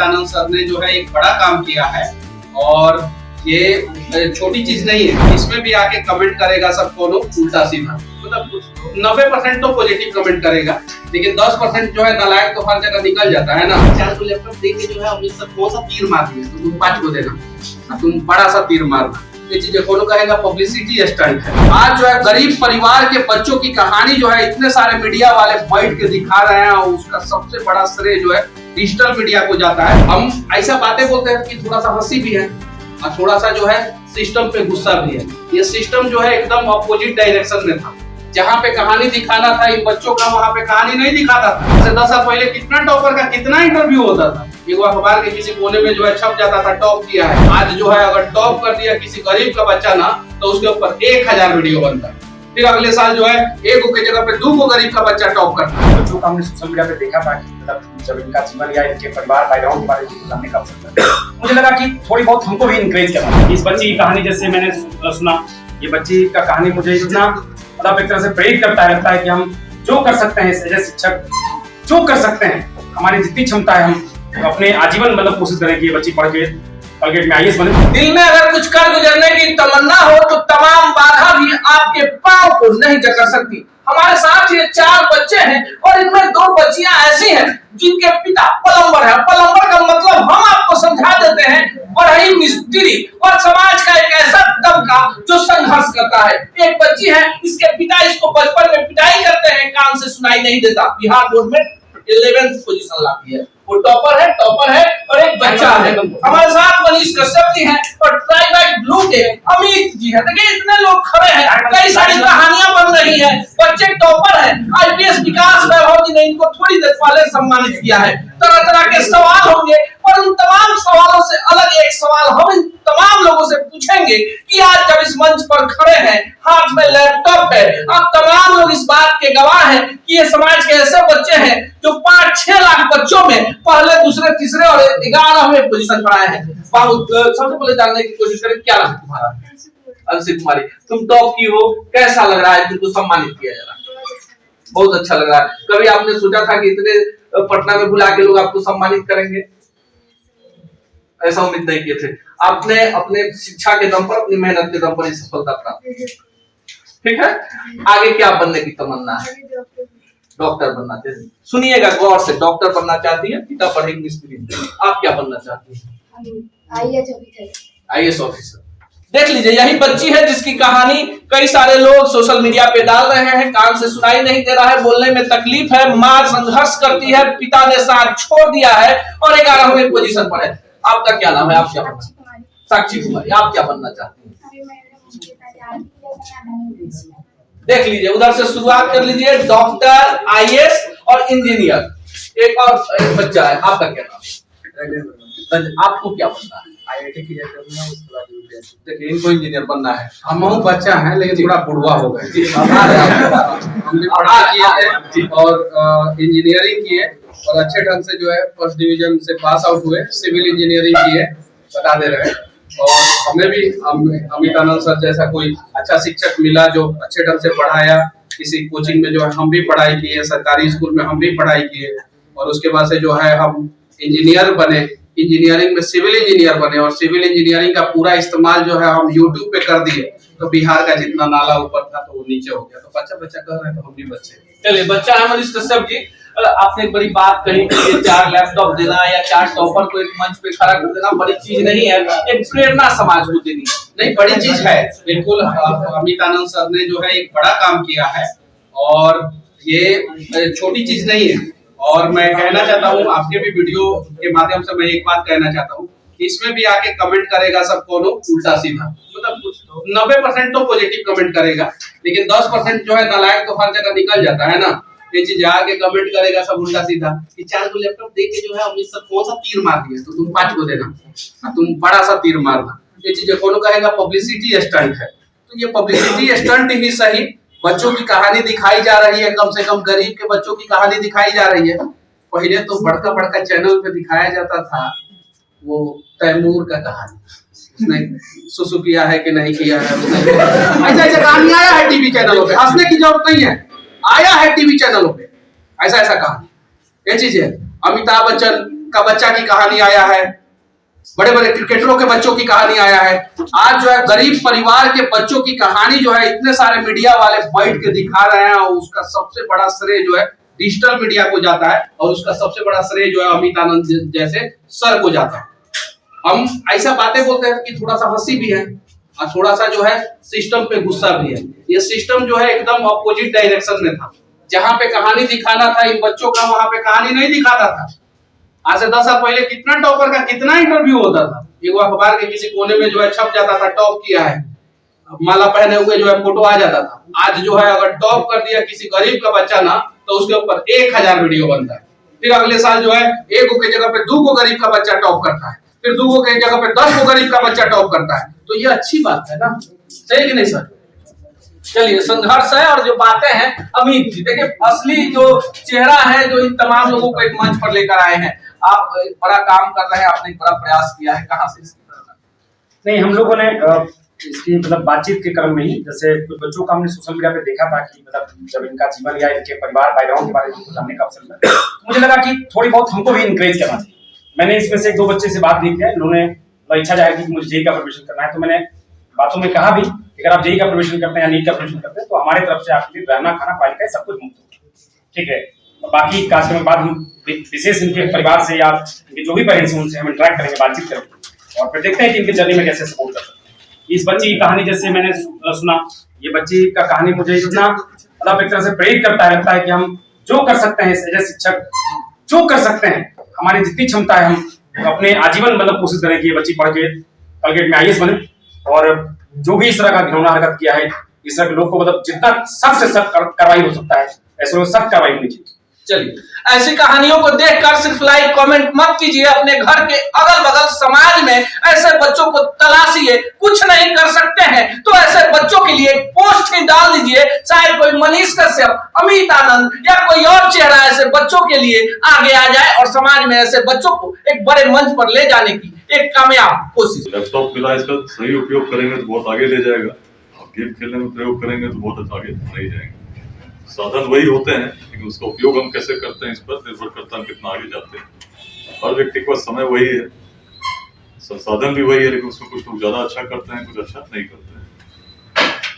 अमितानंद sir ने जो है एक बड़ा काम किया है और ये छोटी चीज नहीं है। इसमें भी आके कमेंट करेगा सबको लोग उल्टा सीधा, मतलब 90% तो पॉजिटिव कमेंट करेगा, लेकिन 10% जो है नालायक तो हर जगह निकल जाता है ना। 4 को लैपटॉप दे के जो है अमित सर कौन सा तीर मार दिए, तो तुम 5 को देना, तुम बड़ा सा तीर मारना। ये चीजें कौन कहेगा पब्लिसिटी स्टंट है। आज जो है गरीब परिवार के बच्चों की कहानी जो है इतने सारे मीडिया वाले बैठ के दिखा रहे हैं और उसका सबसे बड़ा श्रेय जो है डिजिटल मीडिया को जाता है। हम ऐसा बातें बोलते हैं कि थोड़ा सा हंसी भी है और थोड़ा सा जो है सिस्टम पे गुस्सा भी है। ये सिस्टम जो है एकदम अपोजिट डायरेक्शन में था। जहाँ पे कहानी दिखाना था इन बच्चों का, वहाँ पे कहानी नहीं दिखाता था। जैसे 10 साल पहले कितना टॉपर का कितना इंटरव्यू होता था, एक अखबार के किसी कोने में जो है छप जाता था टॉप किया है। आज जो है अगर टॉप कर दिया किसी गरीब का बच्चा ना, तो उसके ऊपर 1000 वीडियो बनता है। फिर अगले साल जो है 1 की जगह पे 2 गरीब का बच्चा टॉप करता है। बच्चों का हमने सोशल मीडिया पे देखा था कि मतलब जब इनका जीवन या इनके परिवार बैकग्राउंड के बारे में जानने का अवसर, मुझे लगा कि थोड़ी बहुत हमको भी इंकरेज करना। इस बच्ची की कहानी जैसे मैंने सुना, ये बच्ची का कहानी मुझे इतना मतलब एक तरह से प्रेरित करता है, लगता है कि हम जो कर सकते हैं एज शिक्षक, जो कर सकते हैं हमारी जितनी क्षमता है हम अपने आजीवन मतलब कोशिश करें कि ये बच्ची पढ़ के कलगेट में आईएएस बने। दिल में अगर कुछ कर गुजरने की तमन्ना हो तो तमाम बाधा भी आपके पांव को नहीं जकड़ सकती। हमारे साथ ये 4 बच्चे हैं और इनमें 2 बच्चियां ऐसी हैं जिनके पिता प्लम्बर है। प्लम्बर का मतलब हम आपको समझा देते हैं, बढ़ई मिस्त्री और समाज का एक ऐसा तबका जो संघर्ष करता है। एक बच्ची है, इसके पिता इसको बचपन में पिटाई करते हैं, कान से सुनाई नहीं देता। बिहार बोर्ड में 11th पोजीशन लाती है, वो टॉपर है और एक बच्चा है। हमारे साथ मनीष कश्यप जी हैं और ट्राइबल ब्लू के अमित जी हैं। देखिए इतने लोग खड़े हैं, कई सारी कहानियां बन रही हैं। बच्चे टॉपर हैं। आईपीएस विकास वैभव जी ने इनको थोड़ी देर पहले सम्मानित किया है। तरह तरह के सवाल होंगे और उन तमाम सवालों से अलग एक सवाल हम इन तमाम लोगों से पूछेंगे कि आज जब इस मंच पर खड़े हैं, हाथ में लैपटॉप है, आप तमाम लोग इस बात के गवाह हैं कि ये समाज के ऐसे बच्चे हैं जो 5-6 लाख बच्चों में पहले, दूसरे, तीसरे और 11वें पोजीशन पर आए हैं। सबसे पहले जानने की कोशिश करें, क्या नाम तुम्हारा? अंशित कुमारी, तुम टॉप की हो, कैसा लग रहा है तुमको सम्मानित किया जा रहा है? बहुत अच्छा लग रहा है। कभी आपने सोचा था कि इतने पटना में बुला के लोग आपको सम्मानित करेंगे? ऐसा उम्मीद नहीं किए थे। आपने अपने शिक्षा के दम पर, अपनी मेहनत के दम पर ये सफलता प्राप्त की। ठीक है, आगे क्या बनने की तमन्ना है? डॉक्टर बनना चाहती है। सुनिएगा गौर से, डॉक्टर बनना चाहती है, पिता पढ़े मिस्त्री। आप क्या बनना चाहती है? IAS officer. देख लीजिए, यही बच्ची है जिसकी कहानी कई सारे लोग सोशल मीडिया पे डाल रहे हैं। कान से सुनाई नहीं दे रहा है, बोलने में तकलीफ है, मां संघर्ष करती है, पिता ने साथ छोड़ दिया है और 11वें पोजीशन पर है। आपका क्या नाम है? आप क्या बनना? साक्षी कुमारी। आप क्या बनना चाहती हैं? देख लीजिए, उधर से शुरुआत कर लीजिए, डॉक्टर, आईएएस और इंजीनियर। एक और बच्चा है, आपका क्या नाम है? आपको क्या बनना है? आईआईटी की देखिए, इनको इंजीनियर बनना है। हम बच्चा है लेकिन थोड़ा बुढ़वा हो गए। हमने पढ़ाई किया और इंजीनियरिंग की है और अच्छे ढंग से जो है फर्स्ट डिवीजन से पास आउट हुए। सिविल इंजीनियरिंग की है, बता दे रहे हैं। और हमें भी अमितानंद सर जैसा कोई अच्छा शिक्षक मिला जो अच्छे ढंग से पढ़ाया। किसी कोचिंग में जो है हम भी पढ़ाई किए, सरकारी स्कूल में हम भी पढ़ाई किए और उसके बाद से जो है हम इंजीनियर बने। इंजीनियरिंग में सिविल इंजीनियर बने और सिविल इंजीनियरिंग का पूरा इस्तेमाल जो है हम यूट्यूब पे कर दिए, तो बिहार का जितना नाला ऊपर था तो वो नीचे हो गया। तो बच्चा कर रहे हैं तो हम भी बच्चे। चलिए, बच्चा है मनीष कश्यप जी, आपने एक बड़ी बात कही कि ये 4 लैपटॉप देना या 4 टॉपर को एक मंच पे खड़ा कर देना बड़ी चीज नहीं है, एक प्रेरणा समाज को देनी नहीं बड़ी चीज है। बिल्कुल, अमितानंद सर ने जो है एक बड़ा काम किया है और ये छोटी चीज नहीं है। और मैं कहना चाहता हूँ, आपके भी वीडियो के माध्यम से मैं एक बात कहना चाहता हूँ, इसमें भी आके कमेंट करेगा सबको लोग उल्टा सीधा, मतलब 90% तो पॉजिटिव कमेंट करेगा, लेकिन 10% जो है नालायक तो हर जगह निकल जाता है ना। ये चीज आके कमेंट करेगा सब उल्टा सीधा कि 4 को लैपटॉप दे के जो है अमित सर कौन सा तीर मार दिए, तो तुम 5 को देना, तुम बड़ा सा तीर मारना। ये चीजें कौन कहेगा पब्लिसिटी स्टंट है। तो ये पब्लिसिटी स्टंट ही सही, बच्चों की कहानी दिखाई जा रही है, कम से कम गरीब के बच्चों की कहानी दिखाई जा रही है। पहले तो बड़का चैनल पे दिखाया जाता था वो तैमूर का कहानी, उसने सुसु किया है कि नहीं किया है, ऐसा कहानी आया है टीवी चैनलों पे। हंसने की जरूरत नहीं है, आया है टीवी चैनलों पे ऐसा कहानी। ये चीज है। अमिताभ बच्चन का बच्चा की कहानी आया है, बड़े बड़े क्रिकेटरों के बच्चों की कहानी आया है। आज जो है गरीब परिवार के बच्चों की कहानी जो है इतने सारे मीडिया वाले बैठ के दिखा रहे हैं, और उसका सबसे बड़ा श्रेय जो है डिजिटल मीडिया को जाता है, और उसका सबसे बड़ा श्रेय जो है अमित आनंद जैसे सर को जाता है। हम ऐसा बातें बोलते हैं कि थोड़ा सा हंसी भी है और थोड़ा सा जो है सिस्टम पे गुस्सा भी है। ये सिस्टम जो है एकदम अपोजिट डायरेक्शन में था। जहां पे कहानी दिखाना था इन बच्चों का, वहां पे कहानी नहीं दिखाता था। आज से 10 साल पहले कितना टॉपर का कितना इंटरव्यू होता था, एक अखबार के किसी कोने में जो है छप जाता था टॉप किया है, माला पहने हुए जो है फोटो आ जाता था। आज जो है अगर टॉप कर दिया किसी गरीब का बच्चा ना, तो उसके ऊपर 1000 वीडियो बनता है। फिर अगले साल जो है 1 की जगह पे 2 गरीब का बच्चा टॉप करता है, फिर 2 की जगह पे 10 गरीब का बच्चा टॉप करता है। तो ये अच्छी बात है ना, सही कि नहीं सर? चलिए, संघर्ष है और जो बातें हैं अमित जी, देखिए असली जो चेहरा है जो इन तमाम लोगों को एक मंच पर लेकर आए हैं। आप एक बड़ा काम कर रहे हैं, आपने एक बड़ा प्रयास किया है, कहाँ से इसकी प्रेरणा? नहीं, हम लोगों ने इसकी मतलब बातचीत के क्रम में ही, जैसे कुछ बच्चों का हमने सोशल मीडिया पे देखा था कि मतलब जब इनका जीवन या इनके परिवार बैकग्राउंड के बारे में हमको जानने का अवसर मिला, मुझे लगा कि थोड़ी बहुत हमको भी इनकरेज करना चाहिए। मैंने इसमें से 1-2 बच्चे से बात भी किया, उन्होंने इच्छा जाहिर की कि मुझे जेईई का प्रिपरेशन करना है। तो मैंने बातों में कहा भी कि अगर आप जेईई का प्रिपरेशन करते हैं या नीट का प्रिपरेशन करते हैं तो हमारे तरफ से आपके लिए रहना खाना पानी का सब कुछ मुफ्त होगा, ठीक है। बाकी कार्यक्रम के बाद हम विशेष इनके परिवार से या इनके जो भी पेरेंट्स हैं उनसे हम इंटरेक्ट करेंगे, बातचीत करेंगे और फिर देखते हैं कि इनके जर्नी में कैसे सपोर्ट कर सकते हैं। इस बच्ची की कहानी जैसे मैंने सुना, ये बच्ची का कहानी मुझे इतना मतलब एक तरह से प्रेरित करता है, लगता है कि हम जो कर सकते हैं एज शिक्षक, जो कर सकते हैं हमारी जितनी क्षमता है हम अपने आजीवन मतलब कोशिश करें कि ये बच्ची पढ़ के कलगेट में IAS बने। और जो भी इस तरह का घिनौना हरकत किया है, इस तरह के लोग को मतलब जितना सख्त से सख्त कार्रवाई हो सकता है ऐसे लोग सख्त कार्रवाई होनी चाहिए। चलिए, ऐसी कहानियों को देखकर सिर्फ लाइक कमेंट मत कीजिए, अपने घर के अगल बगल समाज में ऐसे बच्चों को तलाशिए। कुछ नहीं कर सकते हैं तो ऐसे बच्चों के लिए पोस्ट ही डाल दीजिए, शायद कोई मनीष कश्यप, अमित आनंद या कोई और चेहरा ऐसे बच्चों के लिए आगे आ जाए और समाज में ऐसे बच्चों को एक बड़े मंच पर ले जाने की एक कामयाब कोशिश। लैपटॉप मिला, इसका सही उपयोग करेंगे तो बहुत आगे ले जाएगा, और गेम खेलने में प्रयोग करेंगे तो बहुत आगे नहीं जाएंगे। साधन वही होते हैं लेकिन उसका उपयोग हम कैसे करते हैं इस पर निर्भर करता है कितना आगे जाते हैं। हर व्यक्ति का समय वही है, संसाधन भी वही है, लेकिन उसमें कुछ लोग ज्यादा अच्छा करते हैं, कुछ अच्छा नहीं करते हैं।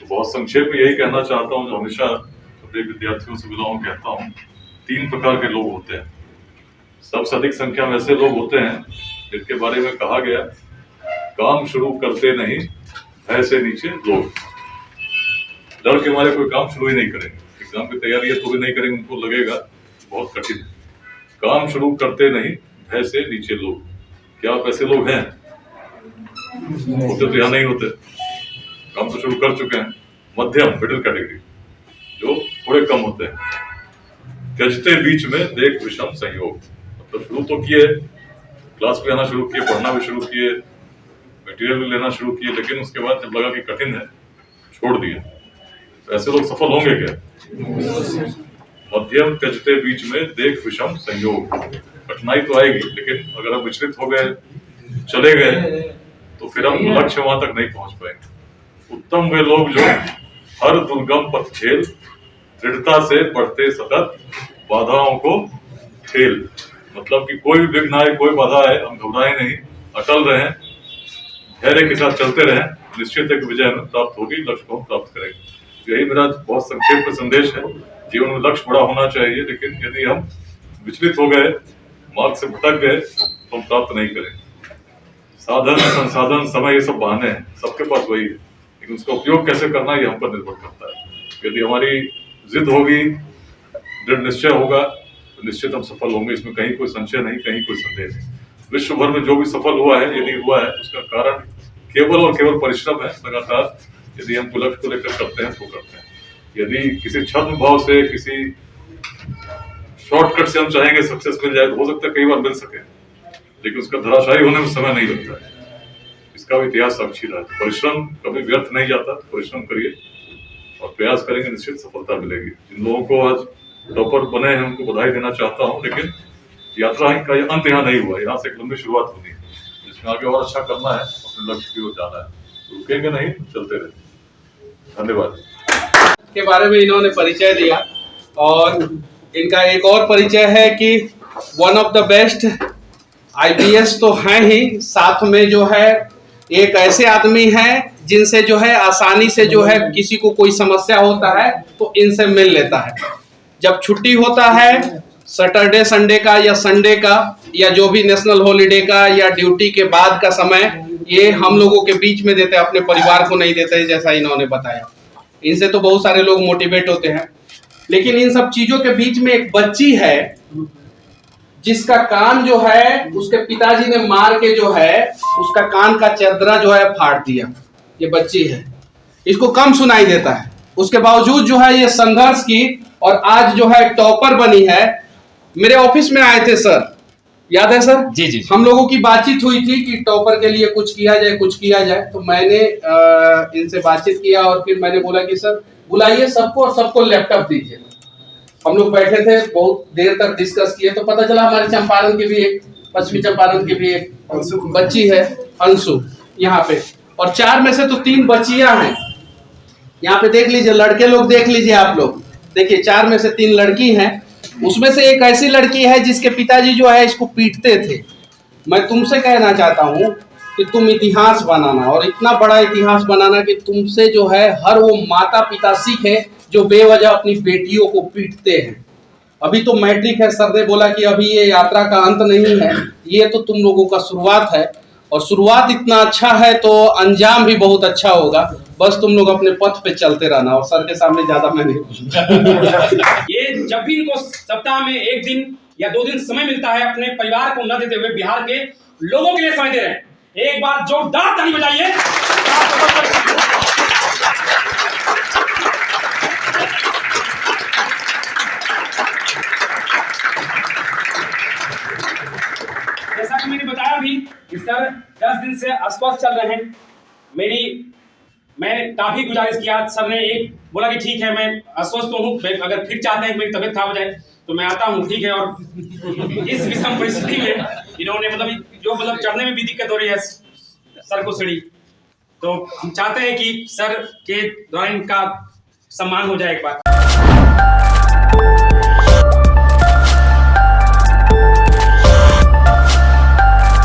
तो बहुत संक्षेप में यही कहना चाहता हूँ, जो हमेशा अपने विद्यार्थियों से मिला हूँ, कहता हूँ 3 प्रकार के लोग होते हैं। सबसे अधिक संख्या में ऐसे लोग होते हैं जिनके बारे में कहा गया, काम शुरू करते नहीं भय से नीचे लोग। डर के मारे कोई काम शुरू ही नहीं करेंगे, एग्जाम की तैयारी है तो भी नहीं करेंगे, उनको लगेगा बहुत कठिन है। काम शुरू करते नहीं भय से नीचे लोग। क्या आप ऐसे लोग हैं? होते तो यहाँ नहीं होते, काम तो शुरू कर चुके हैं। मध्यम मिडिल कैटेगरी जो थोड़े कम होते हैं। त्यजते बीच में देख विषम संयोग, मतलब शुरू तो किए, क्लास में आना शुरू किए, पढ़ना भी शुरू किए, मटेरियल भी लेना शुरू किए, लेकिन उसके बाद जब लगा कि कठिन है छोड़ दिए। तो ऐसे लोग सफल होंगे क्या? मध्यम त्यजते बीच में देख विषम संयोग। कठिनाई तो आएगी, लेकिन अगर हम विचलित हो गए, चले गए, तो फिर हम लक्ष्य वहां तक नहीं पहुंच पाएंगे। उत्तम वे लोग जो हर दुर्गम पथ खेल, दृढ़ता से बढ़ते सतत बाधाओं को खेल। मतलब कि कोई भी विघ्न आए, कोई बाधा आए, हम घबराए नहीं, अटल रहें, धैर्य के साथ चलते रहें, निश्चित है कि विजय हमें प्राप्त होगी, लक्ष्य को प्राप्त करेंगे। यही मेरा बहुत संक्षेप में संदेश है। जीवन में लक्ष्य बड़ा होना चाहिए, लेकिन यदि हम विचलित हो गए, मार्ग से भटक गए, तो हम प्राप्त नहीं करेंगे। साधन, संसाधन, समय, ये सब बहाने हैं, सबके पास वही है, लेकिन उसका उपयोग कैसे करना है ये हम पर निर्भर करता है। यदि हमारी जिद होगी, दृढ़ निश्चय होगा, तो निश्चित हम सफल होंगे, इसमें कहीं कोई संशय नहीं, कहीं कोई संदेह नहीं। विश्व भर में जो भी सफल हुआ है, यदि हुआ है, उसका कारण केवल और केवल परिश्रम है। लगातार यदि हम लक्ष्य को लेकर करते हैं तो करते हैं। यदि किसी छद्म भाव से, किसी शॉर्टकट से हम चाहेंगे सक्सेस मिल जाए, तो हो सकता है कई बार मिल सके, लेकिन उसका धराशायी होने में समय नहीं लगता है। इसका भी इतिहास साक्षी रहा है। परिश्रम कभी व्यर्थ नहीं जाता, परिश्रम करिए और प्रयास करेंगे, निश्चित सफलता मिलेगी। जिन लोगों को आज टॉपर बने हैं उनको बधाई देना चाहता हूँ, लेकिन यात्रा का अंत यहाँ नहीं हुआ, यहाँ से एक लंबी शुरुआत होनी है, जिसमें आगे और अच्छा करना है, अपने लक्ष्य की ओर जाना है। तो रुकेंगे नहीं, चलते रहे। धन्यवाद। के बारे में इन्होंने परिचय दिया, और इनका एक और परिचय है कि one of the best IPS तो हैं ही, साथ में जो है एक ऐसे आदमी हैं जिनसे जो है आसानी से जो है किसी को कोई समस्या होता है तो इनसे मिल लेता है। जब छुट्टी होता है सैटरडे संडे का या संडे का या जो भी नेशनल हॉलिडे का या ड्यूटी के बाद का समय, ये हम लोगों के बीच में देते हैं, अपने परिवार को नहीं देते, जैसा इन्होंने बताया। इनसे तो बहुत सारे लोग मोटिवेट होते हैं। लेकिन इन सब चीजों के बीच में एक बच्ची है जिसका कान जो है उसके पिताजी ने मार के जो है उसका कान का चदरा जो है फाड़ दिया। ये बच्ची है, इसको कम सुनाई देता है, उसके बावजूद जो है ये संघर्ष की और आज जो है टॉपर बनी है। मेरे ऑफिस में आए थे सर, याद है सर? जी जी। हम लोगों की बातचीत हुई थी कि टॉपर के लिए कुछ किया जाए, कुछ किया जाए। तो मैंने इनसे बातचीत किया और फिर मैंने बोला कि सर बुलाइए सबको और सबको लैपटॉप दीजिए। हम लोग बैठे थे, बहुत देर तक डिस्कस किए, तो पता चला हमारे चंपारण की भी एक, पश्चिमी चंपारण की भी एक बच्ची है अंशु यहाँ पे, और 4 में से तो 3 बच्चियां हैं। यहाँ पे देख लीजिए, लड़के लोग देख लीजिए, आप लोग देखिए, 4 में से 3 लड़की हैं। उसमें से एक ऐसी लड़की है जिसके पिताजी जो है इसको पीटते थे। मैं तुमसे कहना चाहता हूँ कि तुम इतिहास बनाना, और इतना बड़ा इतिहास बनाना कि तुमसे जो है हर वो माता पिता सीखे जो बेवजह अपनी बेटियों को पीटते हैं। अभी तो मैट्रिक है, सर ने बोला कि अभी ये यात्रा का अंत नहीं है, ये तो तुम लोगों का शुरुआत है, और शुरुआत इतना अच्छा है तो अंजाम भी बहुत अच्छा होगा। बस तुम लोग अपने पथ पे चलते रहना, और सर के सामने ज्यादा मैं नहीं पूछूंगा। ये जब भी इनको सप्ताह में 1 दिन या 2 दिन समय मिलता है अपने परिवार को न देते हुए बिहार के लोगों के लिए समय दे रहे हैं। एक बार जोरदार ताली बजाइए। जैसा कि मैंने बताया भी कि सर 10 दिन से अस्वस्थ चल रहे हैं। मैंने काफी गुजारिश किया, सर ने एक बोला कि ठीक है मैं अस्वस्थ तो हूँ, अगर फिर चाहते हैं कि मेरी तबीयत खराब हो जाए तो मैं आता हूँ, ठीक है। और इस विषम परिस्थिति में इन्होंने मतलब चढ़ने में भी दिक्कत हो रही है सर को सीढ़ी, तो हम चाहते हैं कि सर के द्वारा इनका सम्मान हो जाए एक बार।